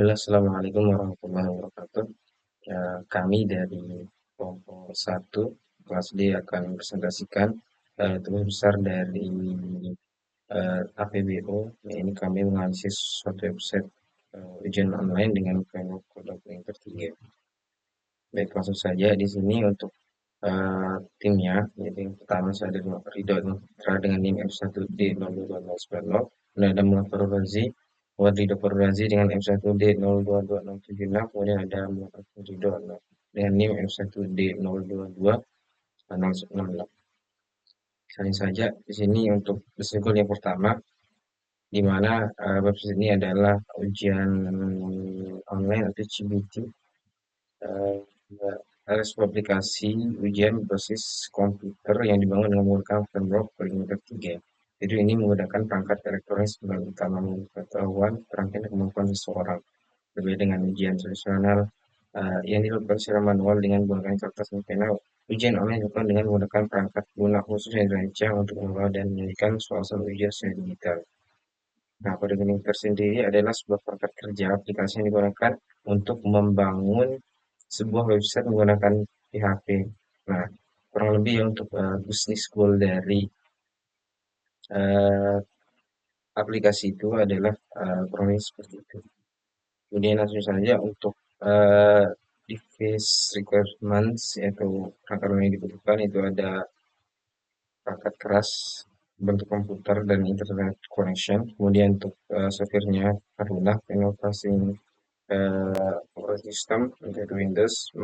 Assalamualaikum warahmatullahi wabarakatuh. Kami dari kelompok 1 kelas D akan presentasikan tugas besar dari APBO. Ini kami menganalisis suatu website ujian online dengan framework kode printer 3. Baik, langsung saja di sini untuk timnya. Jadi yang pertama saya ada Ridho Nutra dengan NIM F1D022090. Kemudian ada Muhammad Farul Razi, Ridho Farul Razi dengan M1D022676. Kemudian ada Muhammad Ridho dengan NIM F1D022 068. Misalnya saja di sini untuk kesimpulan yang pertama, di mana website ini adalah ujian online atau CBT, ada sebuah aplikasi ujian berbasis komputer yang dibangun dengan menggunakan framework Perimeter 3. Jadi ini menggunakan perangkat elektronik sebagai utama pengetahuan, perangkat dan kemampuan seseorang. Berbeda dengan ujian tradisional yang dilakukan secara manual dengan menggunakan kertas dan pena, ujian online dilakukan dengan menggunakan perangkat lunak khusus yang dirancang untuk mengolah dan menyajikan soal-soal ujian secara digital. Nah, kode tersendiri adalah sebuah perangkat kerja aplikasi yang digunakan untuk membangun sebuah website menggunakan PHP. Nah, kurang lebih ya untuk bisnis goal dari eh, aplikasi itu adalah kurang lebih seperti itu. Kemudian langsung saja untuk eh, device requirements yaitu perangkat yang dibutuhkan itu ada perangkat keras bentuk komputer dan internet connection. Kemudian untuk softwarenya Arduino, inovasi operating system untuk Windows,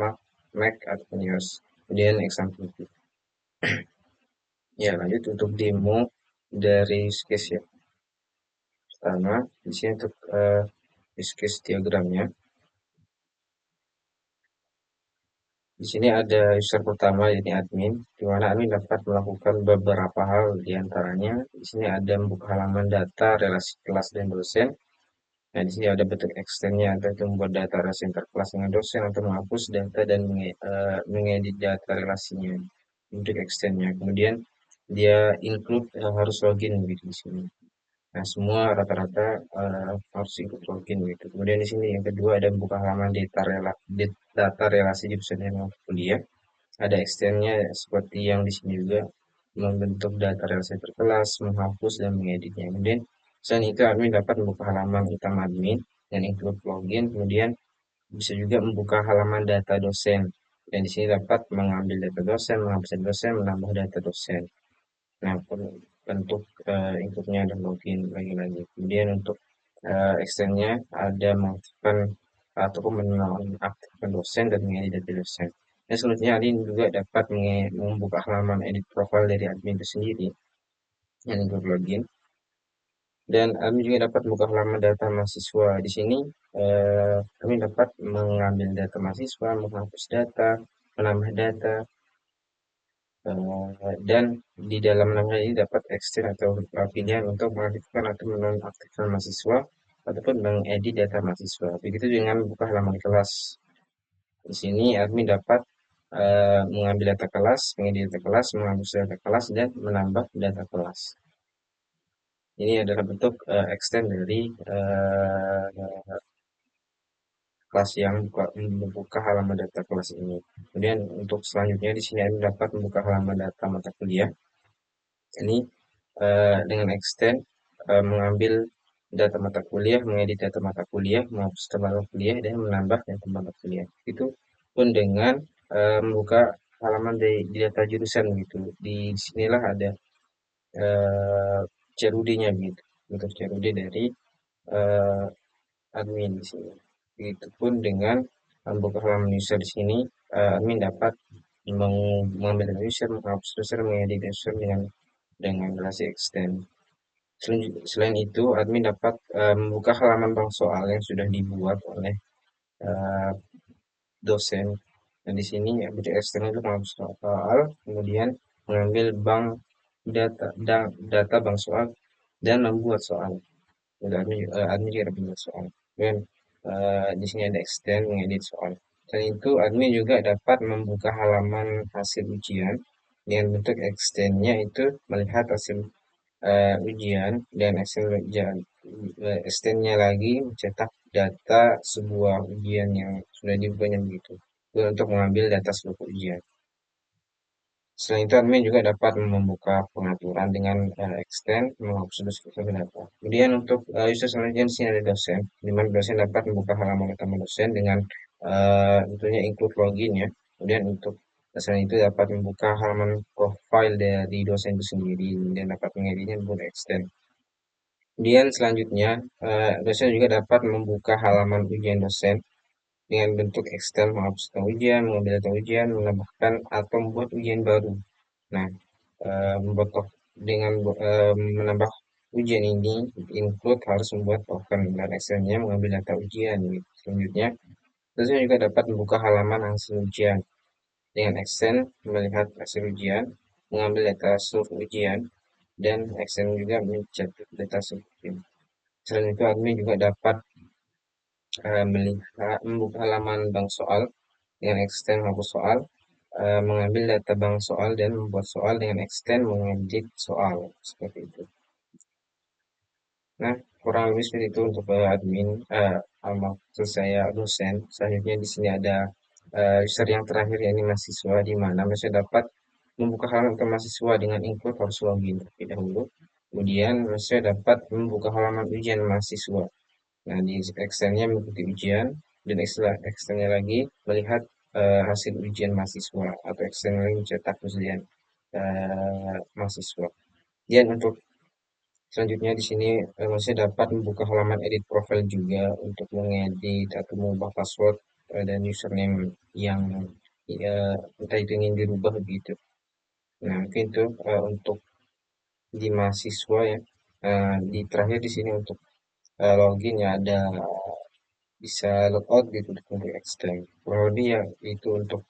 Mac ataupun iOS. Kemudian example. Ya, lanjut untuk demo dari use case ya. Pertama, di sini untuk use case diagramnya. Di sini ada user pertama yaitu admin, di mana admin dapat melakukan beberapa hal di antaranya. Di sini ada membuka halaman data relasi kelas dan dosen. Nah, di sini ada bentuk ekstennya, ada itu membuat data relasi interkelas dengan dosen atau menghapus data dan mengedit data relasinya. Bentuk ekstennya. Kemudian dia include harus login gitu di sini. Nah, semua rata-rata harus ikut login gitu. Kemudian di sini yang kedua ada membuka halaman data relasi jurusan dan mata kuliah. Ada extendnya seperti yang di sini juga membentuk data relasi terkelas, menghapus dan mengeditnya. Kemudian selain itu admin dapat membuka halaman utama admin dan include login. Kemudian bisa juga membuka halaman data dosen. Dan di sini dapat mengambil data dosen, menghapus data dosen, menambah data dosen. Nah, bentuk inputnya ada login lagi-lagi. Kemudian untuk extendnya ada mengaktifkan ataupun menonaktifkan dosen dan mengedit data dosen. Dan selanjutnya admin juga dapat membuka halaman edit profile dari admin itu sendiri yang include login. Dan admin juga dapat membuka halaman data mahasiswa. Di sini kami dapat mengambil data mahasiswa, menghapus data, menambah data, dan di dalam namanya ini dapat extend atau pilihan untuk mengaktifkan atau menonaktifkan mahasiswa ataupun mengedit data mahasiswa. Begitu dengan membuka halaman kelas. Di sini admin dapat mengambil data kelas, mengedit data kelas, menghapus data kelas, dan menambah data kelas. Ini adalah bentuk extend dari kelas yang membuka halaman data kelas ini. Kemudian untuk selanjutnya di sini admin dapat membuka halaman data mata kuliah. Ini dengan extend mengambil data mata kuliah, mengedit data mata kuliah, menghapus data mata kuliah, dan menambah data mata kuliah. Itu pun dengan membuka halaman di data jurusan gitu. Di sinilah ada CRUD-nya gitu, untuk CRUD dari uh, admin di sini. Begitupun dengan membuka halaman user di sini, admin dapat mengambil user, menghapus user, mengedit user dengan relasi extend. Selain itu, admin dapat membuka halaman bank soal yang sudah dibuat oleh eh, dosen. Dan di sini bentuk eksternal itu menghapus soal, kemudian mengambil bank data bank soal dan membuat soal. Dan admin juga membuat soal. Dan di sini ada extend mengedit soal. Selain itu, admin juga dapat membuka halaman hasil ujian dengan bentuk extendnya itu melihat hasil ujian dan hasil ujian extendnya lagi mencetak data sebuah ujian yang sudah dibukanya begitu, untuk mengambil data seluruh ujian. Selain itu, admin juga dapat membuka pengaturan dengan extend menghapus data data. Kemudian untuk user selanjutnya di sini ada dosen, di mana dosen dapat membuka halaman utama dosen dengan tentunya include login ya. Kemudian untuk selain itu dapat membuka halaman profile dari dosen itu sendiri dan dapat mengeditnya dengan extend. Kemudian selanjutnya, dosen juga dapat membuka halaman ujian dosen dengan bentuk extend menghapuskan ujian, mengambil data ujian, menambahkan atau membuat ujian baru. Nah, membuat dengan menambah ujian ini include harus membuat token dan Excel-nya mengambil data ujian. Gitu. Selanjutnya, dosen juga dapat membuka halaman hasil ujian dengan Excel melihat hasil ujian, mengambil data seluruh ujian, dan Excel juga mencatat data seluruh ujian. Selain itu, admin juga dapat melihat membuka halaman bank soal dengan extend hapus soal, mengambil data bank soal dan membuat soal dengan extend mengedit soal seperti itu. Nah, kurang lebih seperti itu untuk admin, maksud saya dosen. Selanjutnya di sini ada user yang terakhir yakni mahasiswa, di mana mahasiswa dapat membuka halaman ke mahasiswa dengan include harus login terlebih dahulu. Kemudian mahasiswa dapat membuka halaman ujian mahasiswa. Nah, di Excel-nya mengikuti ujian dan Excel-nya lagi melihat hasil ujian mahasiswa atau Excel-nya lagi mencetak ujian mahasiswa. Dan untuk selanjutnya di sini masih dapat membuka halaman edit profile juga untuk mengedit atau mengubah password dan username yang entah itu ingin dirubah begitu. Nah, mungkin itu untuk di mahasiswa ya. Di terakhir di sini untuk login ya ada bisa logout gitu untuk extend. Kurang lebih ya itu untuk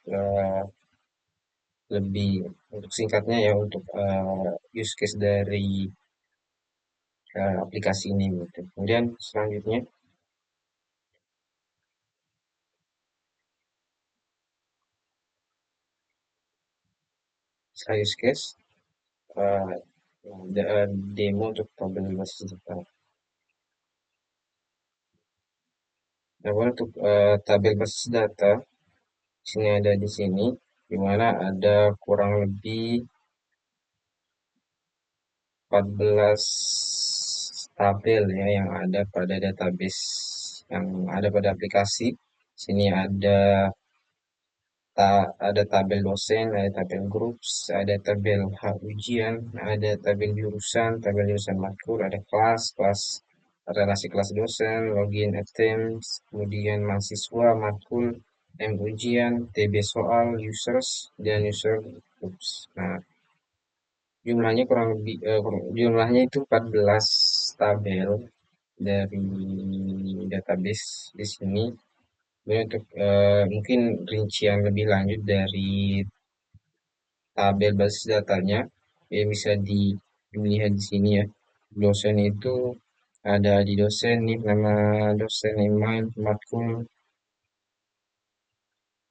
lebih untuk singkatnya ya untuk use case dari aplikasi ini gitu. Kemudian selanjutnya saya use case uh, demo untuk tabel basis data. Nah, untuk tabel basis data sini ada di sini, di mana ada kurang lebih 14 tabel ya yang ada pada database yang ada pada aplikasi. Sini ada tabel dosen, ada tabel groups, ada tabel hak ujian, ada tabel jurusan matkul, ada kelas, relasi kelas dosen, login items, kemudian mahasiswa, matkul, ujian, TB soal, users, dan user groups. Nah, jumlahnya jumlahnya itu 14 tabel dari database di sini. Kemudian untuk mungkin rincian lebih lanjut dari tabel basis datanya ya bisa dilihat di sini ya. Dosen itu ada di dosen nih nama dosen, email, matkul.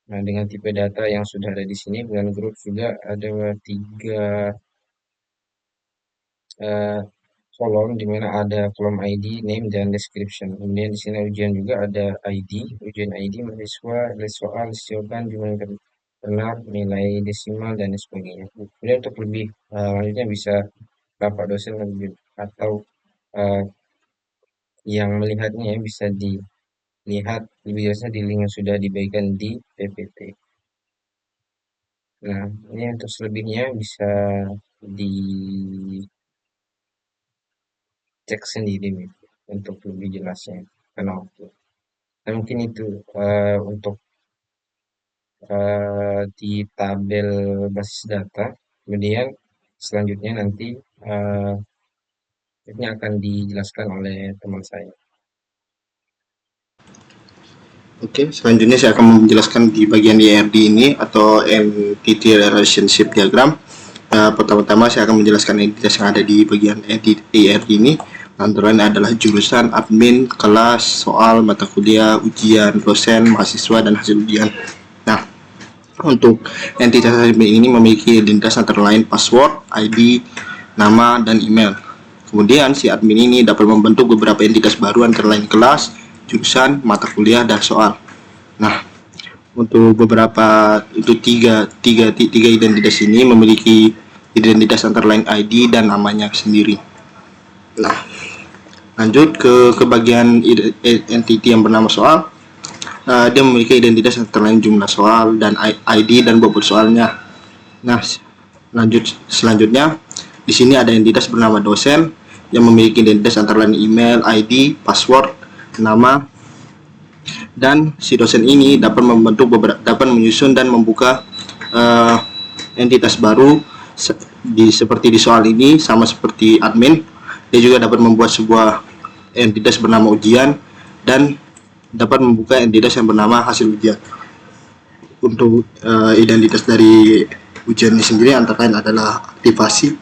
Nah, dengan tipe data yang sudah ada di sini dan grup juga ada 3 eh, kolom di mana ada kolom ID, name, dan description. Kemudian di sini ujian juga ada ID, ujian ID mahasiswa, list soal, list jawaban, jumlah yang benar, nilai desimal, dan sebagainya. Kemudian untuk lebih lanjutnya bisa Bapak dosen lebih atau eh, yang melihatnya ya, bisa dilihat lebih jelasnya di link yang sudah dibagikan di PPT. Nah, ini untuk selebihnya bisa dicek sendiri nih untuk lebih jelasnya. Karena nah, mungkin itu untuk di tabel basis data. Kemudian selanjutnya nanti ini akan dijelaskan oleh teman saya. Oke, selanjutnya saya akan menjelaskan di bagian ERD ini atau Entity Relationship Diagram. Pertama-tama saya akan menjelaskan entitas yang ada di bagian ERD ini. Antara lain adalah jurusan, admin, kelas, soal, mata kuliah, ujian, dosen, mahasiswa, dan hasil ujian. Nah, untuk entitas admin ini memiliki lintas antara lain password, ID, nama, dan email. Kemudian si admin ini dapat membentuk beberapa entitas baru antara lain kelas, jurusan, mata kuliah, dan soal. Nah, untuk tiga identitas ini memiliki identitas antara lain ID dan namanya sendiri. Nah, lanjut ke bagian entity yang bernama soal. Dia memiliki identitas antara lain jumlah soal dan ID dan bobot soalnya. Nah, selanjutnya di sini ada entitas bernama dosen yang memiliki identitas antara lain email, ID, password, nama, dan si dosen ini dapat menyusun dan membuka uh, entitas baru seperti di soal ini, sama seperti admin. Dia juga dapat membuat sebuah entitas bernama ujian dan dapat membuka entitas yang bernama hasil ujian. Untuk identitas dari ujian ini sendiri antara lain adalah aktivasi,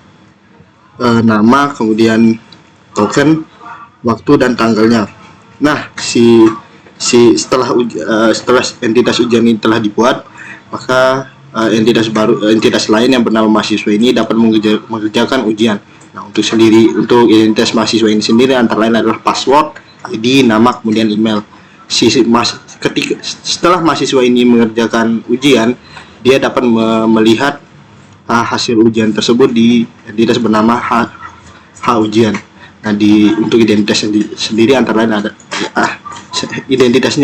nama, kemudian token, waktu, dan tanggalnya. Nah, setelah entitas ujian ini telah dibuat, maka entitas lain yang bernama mahasiswa ini dapat mengerjakan ujian. Nah, untuk identitas mahasiswa ini sendiri antara lain adalah password, ID, nama, kemudian email. Setelah mahasiswa ini mengerjakan ujian, dia dapat melihat hasil ujian tersebut di identitas bernama H ujian. Nah, untuk identitas sendiri antara lain ada identitas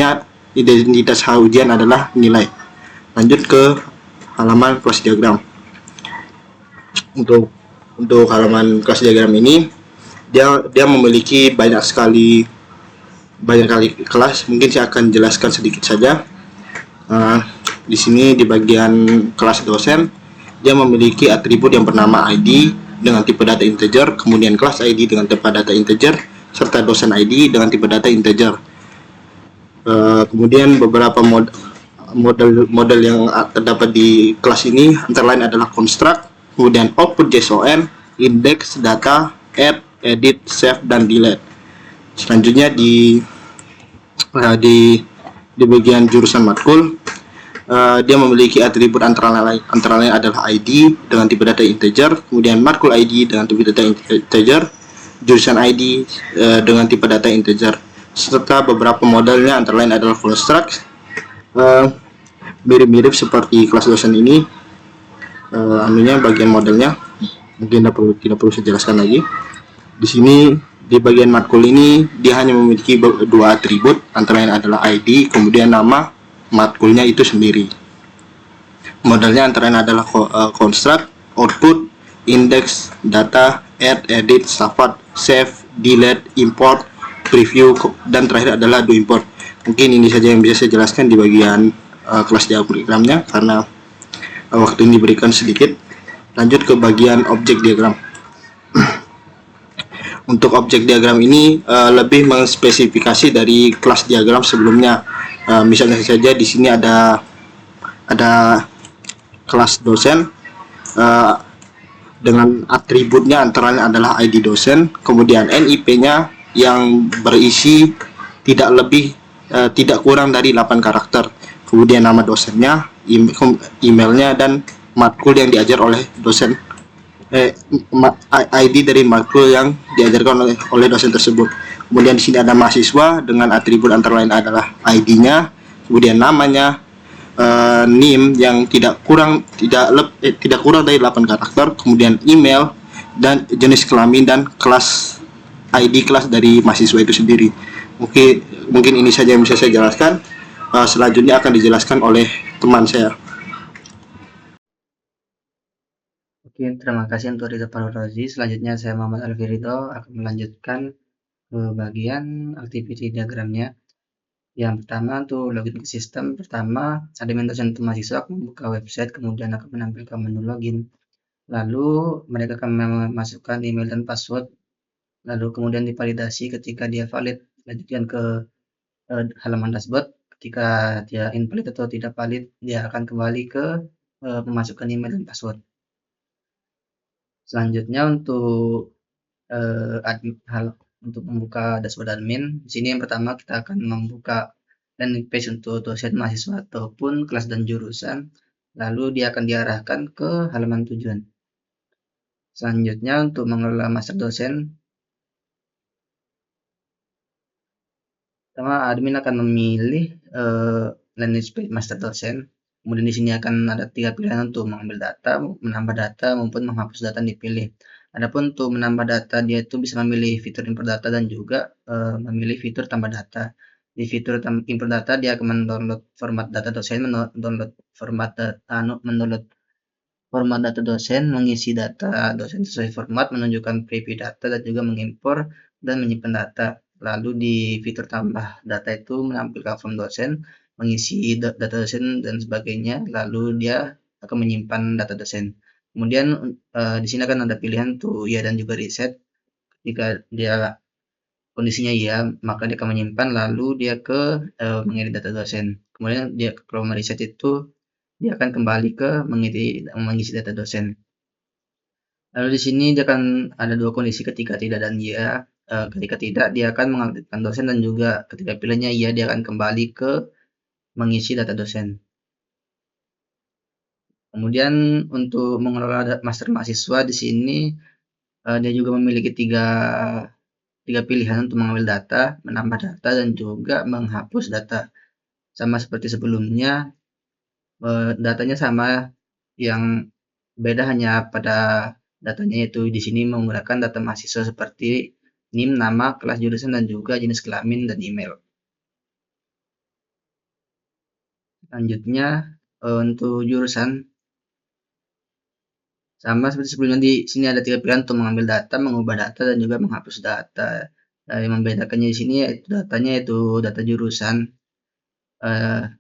H ujian adalah nilai. Lanjut ke halaman kelas diagram. Untuk halaman kelas diagram ini dia memiliki banyak kali kelas. Mungkin saya akan jelaskan sedikit saja. Di sini di bagian kelas dosen, dia memiliki atribut yang bernama ID dengan tipe data integer, kemudian kelas ID dengan tipe data integer, serta dosen ID dengan tipe data integer. Kemudian beberapa model yang terdapat di kelas ini antara lain adalah construct, kemudian output JSON, index, data, add, edit, save, dan delete. Selanjutnya di bagian jurusan matkul, dia memiliki atribut antara lain adalah ID dengan tipe data integer, kemudian matkul ID dengan tipe data integer, jurusan ID dengan tipe data integer, serta beberapa modelnya antara lain adalah construct, mirip-mirip seperti kelas dosen ini. Bagian modelnya mungkin tidak perlu saya jelaskan lagi. Di sini di bagian matkul ini dia hanya memiliki dua atribut, antara lain adalah ID kemudian nama matkulnya itu sendiri. Modelnya antara lain adalah construct, output, index, data, add, edit, save, delete, import, preview, dan terakhir adalah do import. Mungkin ini saja yang bisa saya jelaskan di bagian kelas diagramnya karena waktu ini diberikan sedikit. Lanjut ke bagian objek diagram. Untuk objek diagram ini lebih mengspesifikasi dari kelas diagram sebelumnya. Misalnya saja di sini ada kelas dosen dengan atributnya antara lain adalah ID dosen, kemudian NIP-nya yang berisi tidak kurang dari 8 karakter, kemudian nama dosennya, emailnya, dan matkul yang diajar oleh dosen, ID dari matkul yang diajarkan oleh dosen tersebut. Kemudian di sini ada mahasiswa dengan atribut antara lain adalah ID-nya, kemudian namanya, NIM yang tidak kurang dari 8 karakter, kemudian email, dan jenis kelamin, dan kelas ID kelas dari mahasiswa itu sendiri. Mungkin ini saja yang bisa saya jelaskan. Selanjutnya akan dijelaskan oleh teman saya. Oke, terima kasih untuk Ridho Rozi. Selanjutnya saya Muhammad Alfi Ridho akan melanjutkan ke bagian activity diagramnya. Yang pertama untuk login ke sistem, pertama admin dosen untuk mahasiswa akan membuka website, kemudian akan menampilkan menu login. Lalu mereka akan memasukkan email dan password, lalu kemudian divalidasi ketika dia valid. Lanjutkan ke halaman dashboard. Ketika dia invalid atau tidak valid, dia akan kembali ke memasukkan email dan password. Selanjutnya untuk untuk membuka dashboard admin, di sini yang pertama kita akan membuka landing page untuk dosen, mahasiswa, ataupun kelas dan jurusan. Lalu dia akan diarahkan ke halaman tujuan. Selanjutnya untuk mengelola master dosen, Pertama, admin akan memilih landing page master dosen. Kemudian di sini akan ada 3 pilihan untuk mengambil data, menambah data, maupun menghapus data yang dipilih. Adapun untuk menambah data, dia itu bisa memilih fitur import data dan juga memilih fitur tambah data. Di fitur import data, dia akan mendownload format data dosen, mendownload format data dosen, mengisi data dosen sesuai format, menunjukkan preview data, dan juga mengimpor dan menyimpan data. Lalu di fitur tambah data itu menampilkan form dosen, mengisi data dosen dan sebagainya, lalu dia akan menyimpan data dosen. Kemudian di sini akan ada pilihan tuh ya dan juga reset. Jika dia kondisinya iya, maka dia akan menyimpan, lalu dia ke mengedit data dosen. Kemudian dia kalau reset itu dia akan kembali ke mengisi data dosen. Lalu di sini dia akan ada 2 kondisi ketika tidak dan iya. Ketika tidak, dia akan mengaktifkan dosen, dan juga ketika pilihnya iya, dia akan kembali ke mengisi data dosen. Kemudian untuk mengelola master mahasiswa di sini dia juga memiliki tiga pilihan untuk mengambil data, menambah data, dan juga menghapus data. Sama seperti sebelumnya, datanya sama, yang beda hanya pada datanya, yaitu di sini menggunakan data mahasiswa seperti NIM, nama, kelas, jurusan, dan juga jenis kelamin dan email. Selanjutnya untuk jurusan, sama seperti sebelumnya, di sini ada 3 pilihan untuk mengambil data, mengubah data, dan juga menghapus data. Yang membedakannya di sini yaitu datanya, yaitu data jurusan. Eh,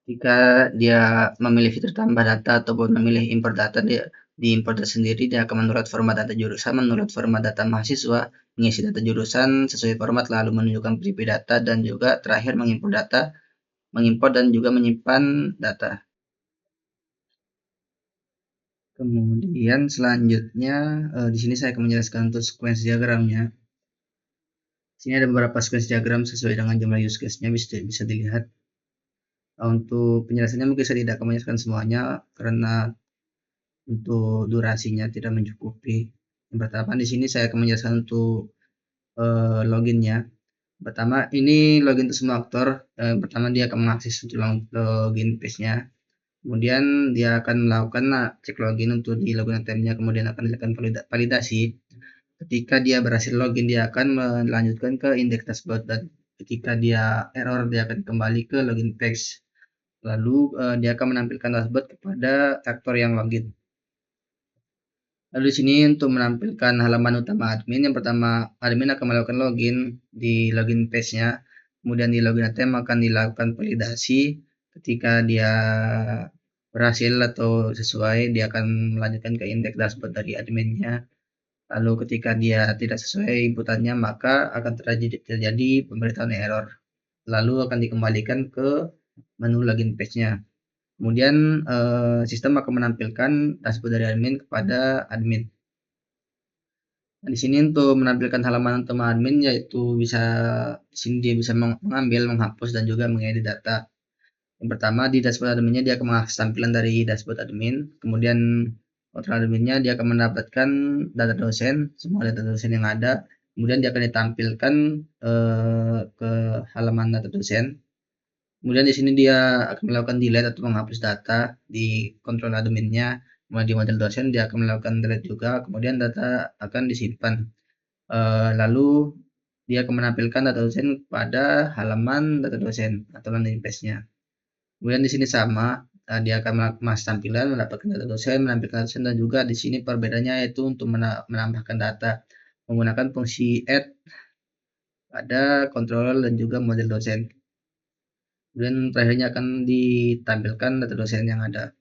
Jika dia memilih fitur tambah data ataupun memilih import data, dia di import data sendiri, dia akan menurut format data jurusan, menurut format data mahasiswa, mengisi data jurusan sesuai format, lalu menunjukkan preview data, dan juga terakhir mengimport data, mengimport dan juga menyimpan data. Kemudian selanjutnya di sini saya akan menjelaskan untuk sequence diagramnya. Di sini ada beberapa sequence diagram sesuai dengan jumlah use case-nya, bisa dilihat. Untuk penjelasannya mungkin saya tidak akan menjelaskan semuanya karena untuk durasinya tidak mencukupi. Yang pertama di sini saya akan menjelaskan untuk loginnya. Pertama, ini login untuk semua aktor. Pertama dia akan mengakses untuk login page-nya. Kemudian dia akan melakukan cek login untuk di login itemnya. Kemudian akan dilakukan validasi. Ketika dia berhasil login, dia akan melanjutkan ke index dashboard, dan ketika dia error, dia akan kembali ke login page. Lalu dia akan menampilkan dashboard kepada aktor yang login. Lalu di sini untuk menampilkan halaman utama admin, yang pertama admin akan melakukan login di login page-nya, kemudian di login item akan dilakukan validasi. Ketika dia berhasil atau sesuai, dia akan melanjutkan ke indeks dashboard dari adminnya. Lalu ketika dia tidak sesuai inputannya, maka akan terjadi pemberitahuan error. Lalu akan dikembalikan ke menu login page-nya. Kemudian sistem akan menampilkan dashboard dari admin kepada admin. Nah, di sini untuk menampilkan halaman utama admin, yaitu bisa di sini dia bisa mengambil, menghapus, dan juga mengedit data. Yang pertama, di dashboard adminnya dia akan mengakses tampilan dari dashboard admin. Kemudian kontrol adminnya dia akan mendapatkan data dosen, semua data dosen yang ada. Kemudian dia akan ditampilkan ke halaman data dosen. Kemudian di sini dia akan melakukan delete atau menghapus data di kontrol adminnya. Kemudian di model dosen dia akan melakukan delete juga. Kemudian data akan disimpan. Lalu dia akan menampilkan data dosen pada halaman data dosen atau landing page-nya. Kemudian di sini sama, dia akan mengemas tampilan, mendapatkan data dosen, menampilkan data dosen, dan juga di sini perbedaannya yaitu untuk menambahkan data menggunakan fungsi add pada controller dan juga model dosen. Kemudian terakhirnya akan ditampilkan data dosen yang ada.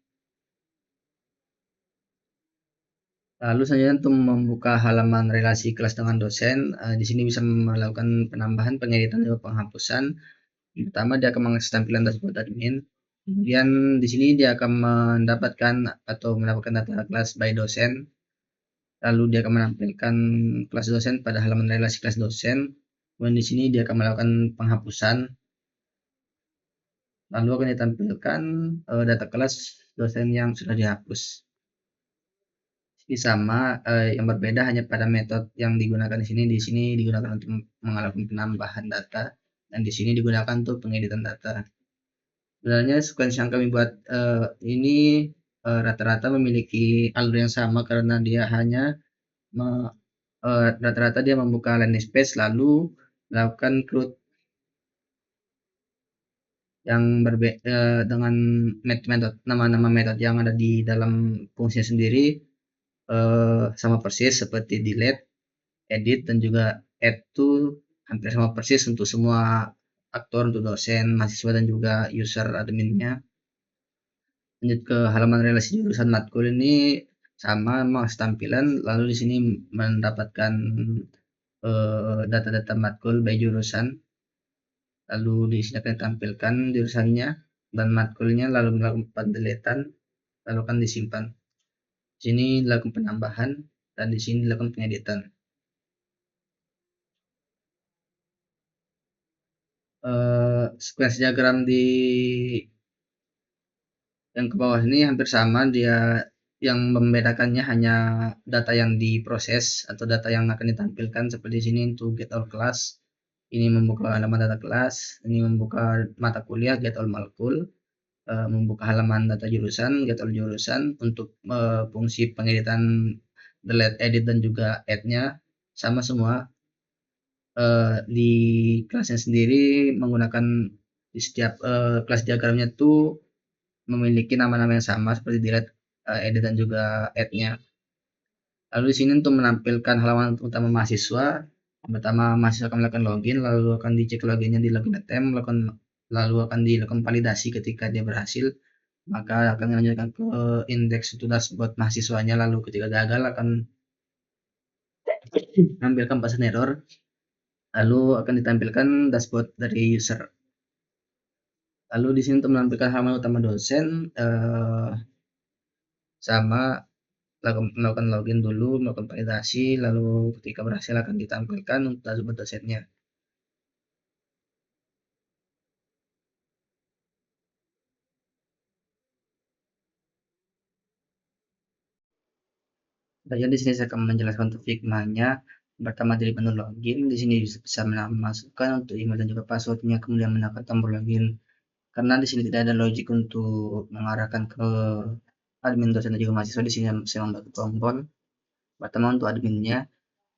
Lalu selanjutnya untuk membuka halaman relasi kelas dengan dosen, di sini bisa melakukan penambahan, pengeditan, dan penghapusan. Yang pertama, dia akan mengakses tampilan dashboard admin. Kemudian di sini dia akan mendapatkan data kelas by dosen. Lalu dia akan menampilkan kelas dosen pada halaman relasi kelas dosen. Kemudian di sini dia akan melakukan penghapusan. Lalu akan ditampilkan data kelas dosen yang sudah dihapus. Ini sama, yang berbeda hanya pada metode yang digunakan di sini. Di sini digunakan untuk melakukan penambahan data, dan di sini digunakan untuk pengeditan data. Sebenarnya sequence yang kami buat ini rata-rata memiliki alur yang sama karena dia hanya rata-rata dia membuka landing page lalu melakukan CRUD yang berbeda dengan metode nama-nama metode yang ada di dalam fungsinya sendiri sama persis seperti delete, edit, dan juga add to hampir sama persis untuk semua aktor, untuk dosen, mahasiswa, dan juga user adminnya. Lanjut ke halaman relasi jurusan matkul, ini sama mas tampilan, lalu di sini mendapatkan data-data matkul by jurusan, lalu di sini akan ditampilkan jurusannya dan matkulnya, lalu melakukan pendeletan, lalu akan disimpan. Di sini dilakukan penambahan dan di sini dilakukan pengeditan. Sequence diagram di yang ke bawah ini hampir sama, dia yang membedakannya hanya data yang diproses atau data yang akan ditampilkan. Seperti di sini untuk get all class, ini membuka halaman data kelas, ini membuka mata kuliah get all matkul, membuka halaman data jurusan get all jurusan. Untuk fungsi pengeditan delete, edit, dan juga add-nya sama semua. Di kelasnya sendiri menggunakan di setiap kelas diagramnya itu memiliki nama-nama yang sama seperti delete, edit, dan juga add-nya. Lalu di sini untuk menampilkan halaman utama mahasiswa, pertama mahasiswa akan melakukan login, lalu akan dicek loginnya di login attempt, lalu akan dilakukan validasi. Ketika dia berhasil, maka akan melanjutkan ke indeks itu dashboard mahasiswanya, lalu ketika gagal akan menampilkan pesan error, lalu akan ditampilkan dashboard dari user. Lalu di sini untuk menampilkan halaman utama dosen sama melakukan login dulu, melakukan validasi, lalu ketika berhasil akan ditampilkan untuk dashboard dosennya. Dan di sini saya akan menjelaskan untuk Figma-nya. Pertama dari menu login, di sini bisa memasukkan untuk email dan juga passwordnya, kemudian menekan tombol login. Karena di sini tidak ada logic untuk mengarahkan ke admin dosen dan juga mahasiswa, di sini saya membuat tombol. Pertama untuk adminnya,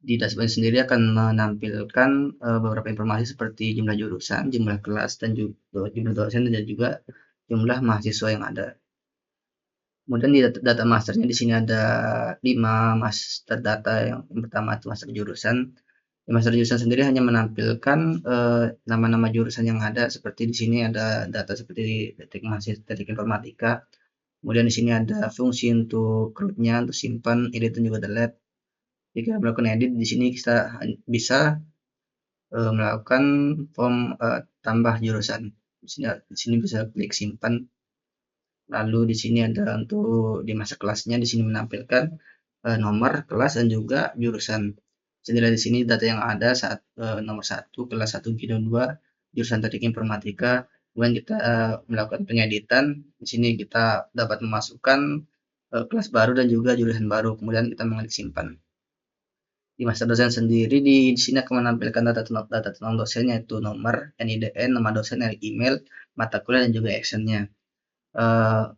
di dashboard sendiri akan menampilkan beberapa informasi seperti jumlah jurusan, jumlah kelas, dan juga jumlah dosen, dan juga jumlah mahasiswa yang ada. Kemudian di data masternya di sini ada 5 master data. Yang pertama itu master jurusan. Di master jurusan sendiri hanya menampilkan nama-nama jurusan yang ada, seperti di sini ada data seperti teknik informatika. Kemudian di sini ada fungsi untuk CRUD-nya, untuk simpan, edit, dan juga delete. Jika melakukan edit, di sini kita bisa melakukan form tambah jurusan. Di sini bisa klik simpan. Lalu di sini ada untuk di masa kelasnya, di sini menampilkan nomor kelas dan juga jurusan. Jadi di sini data yang ada saat nomor 1 kelas 1 Gino 2 jurusan teknik informatika. Kemudian kita melakukan pengeditan. Di sini kita dapat memasukkan kelas baru dan juga jurusan baru. Kemudian kita mengklik simpan. Di master dosen sendiri di sini akan menampilkan data tentang dosen, yaitu nomor, NIDN, nama dosen, email, mata kuliah, dan juga actionnya.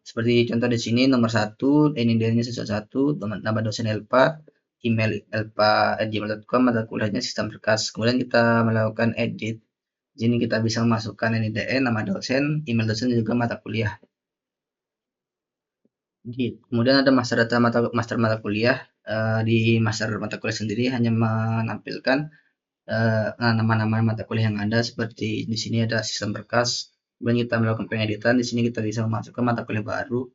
Seperti contoh di sini nomor 1 NIDN-nya siswa 1, nama dosen Elpa, email elpa@gmail.com, mata kuliahnya sistem berkas. Kemudian kita melakukan edit. Di sini kita bisa memasukkan NIDN, nama dosen, email dosen, dan juga mata kuliah. Kemudian ada master data master mata kuliah. Di master mata kuliah sendiri hanya menampilkan nama-nama mata kuliah yang ada, seperti di sini ada sistem berkas. Kemudian kita melakukan pengeditan, di sini kita bisa memasukkan mata kuliah baru,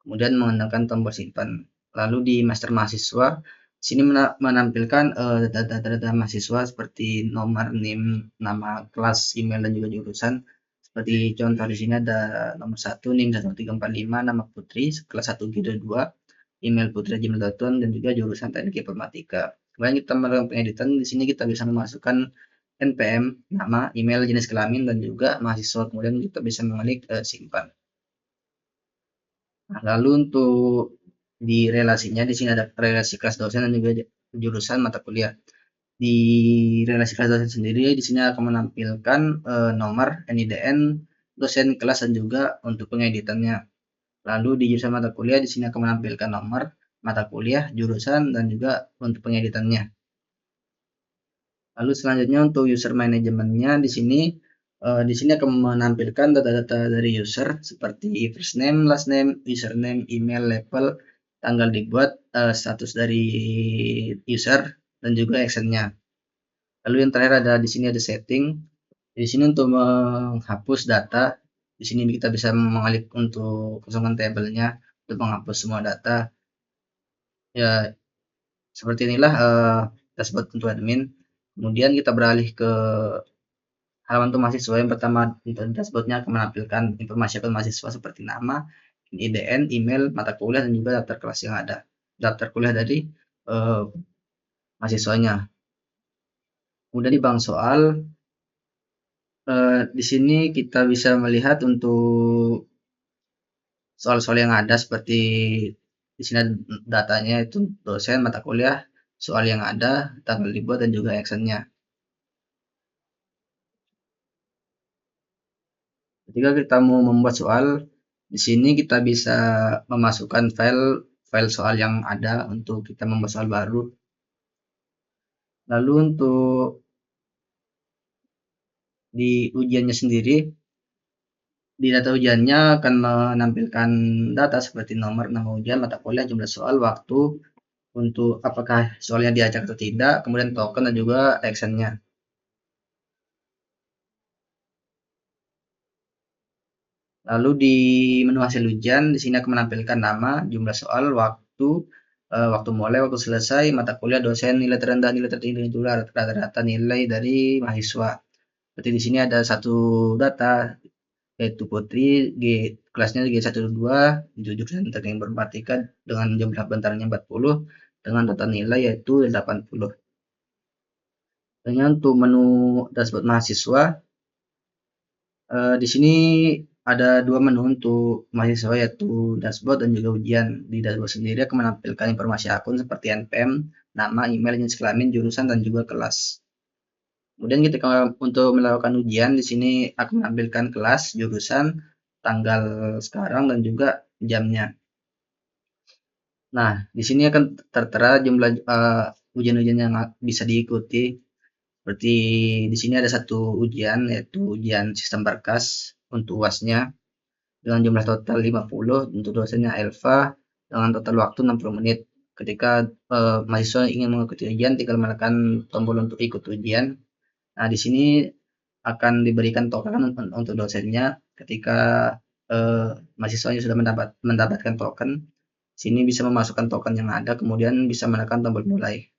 kemudian menggunakan tombol simpan. Lalu di master mahasiswa, di sini menampilkan data-data mahasiswa seperti nomor, NIM, nama kelas, email, dan juga jurusan. Seperti contoh di sini ada nomor 1 NIM 1345, nama Putri, kelas 1 Gida 2, email putri@gmail.com, dan juga jurusan teknik informatika. Kemudian kita melakukan pengeditan, di sini kita bisa memasukkan NPM, nama, email, jenis kelamin, dan juga mahasiswa. Kemudian kita bisa mengklik simpan. Nah, lalu untuk di relasinya di sini ada relasi kelas dosen dan juga jurusan mata kuliah. Di relasi kelas dosen sendiri di sini akan menampilkan nomor NIDN dosen kelas dan juga untuk pengeditannya. Lalu di jurusan mata kuliah di sini akan menampilkan nomor mata kuliah, jurusan, dan juga untuk pengeditannya. Lalu selanjutnya untuk user manajemennya di sini akan menampilkan data-data dari user seperti first name, last name, username, email, label, tanggal dibuat, status dari user, dan juga actionnya. Lalu yang terakhir di sini ada setting. Di sini untuk menghapus data, di sini kita bisa mengalih untuk kosongan tabelnya untuk menghapus semua data. Ya, seperti inilah dashboard untuk admin. Kemudian kita beralih ke halaman untuk mahasiswa. Yang pertama untuk dashboardnya akan menampilkan informasi mahasiswa seperti nama, IDN, email, mata kuliah, dan juga daftar kelas yang ada. Daftar kuliah dari mahasiswanya. Kemudian di bank soal, di sini kita bisa melihat untuk soal-soal yang ada seperti di sini datanya itu dosen, mata kuliah, soal yang ada, tanggal dibuat, dan juga actionnya. Ketika kita mau membuat soal, di sini kita bisa memasukkan file soal yang ada untuk kita membuat soal baru. Lalu untuk di ujiannya sendiri, di data ujiannya akan menampilkan data seperti nomor, nama ujian, mata kuliah, jumlah soal, waktu, untuk apakah soalnya diacak atau tidak, kemudian token dan juga actionnya. Lalu di menu hasil ujian di sini akan menampilkan nama, jumlah soal, waktu, waktu mulai, waktu selesai, mata kuliah, dosen, nilai terendah, nilai tertinggi, dan juga rata-rata nilai dari mahasiswa. Seperti di sini ada satu data yaitu Putri, kelasnya G12, jurusan teknik informatika dengan jumlah bentarnya 40 dengan total nilai yaitu 80. Dan untuk menu dashboard mahasiswa, di sini ada dua menu untuk mahasiswa yaitu dashboard dan juga ujian. Di dashboard sendiri akan menampilkan informasi akun seperti NPM, nama, email, jenis kelamin, jurusan, dan juga kelas. Kemudian kita untuk melakukan ujian di sini akan menampilkan kelas, jurusan, tanggal sekarang, dan juga jamnya. Nah, di sini akan tertera jumlah ujian-ujian yang bisa diikuti. Seperti di sini ada satu ujian yaitu ujian sistem berkas untuk UASnya dengan jumlah total 50, untuk dosennya Elva dengan total waktu 60 menit. Ketika mahasiswa ingin mengikuti ujian tinggal menekan tombol untuk ikut ujian. Nah, di sini akan diberikan token untuk dosennya ketika mahasiswanya sudah mendapatkan token. Sini bisa memasukkan token yang ada kemudian bisa menekan tombol mulai.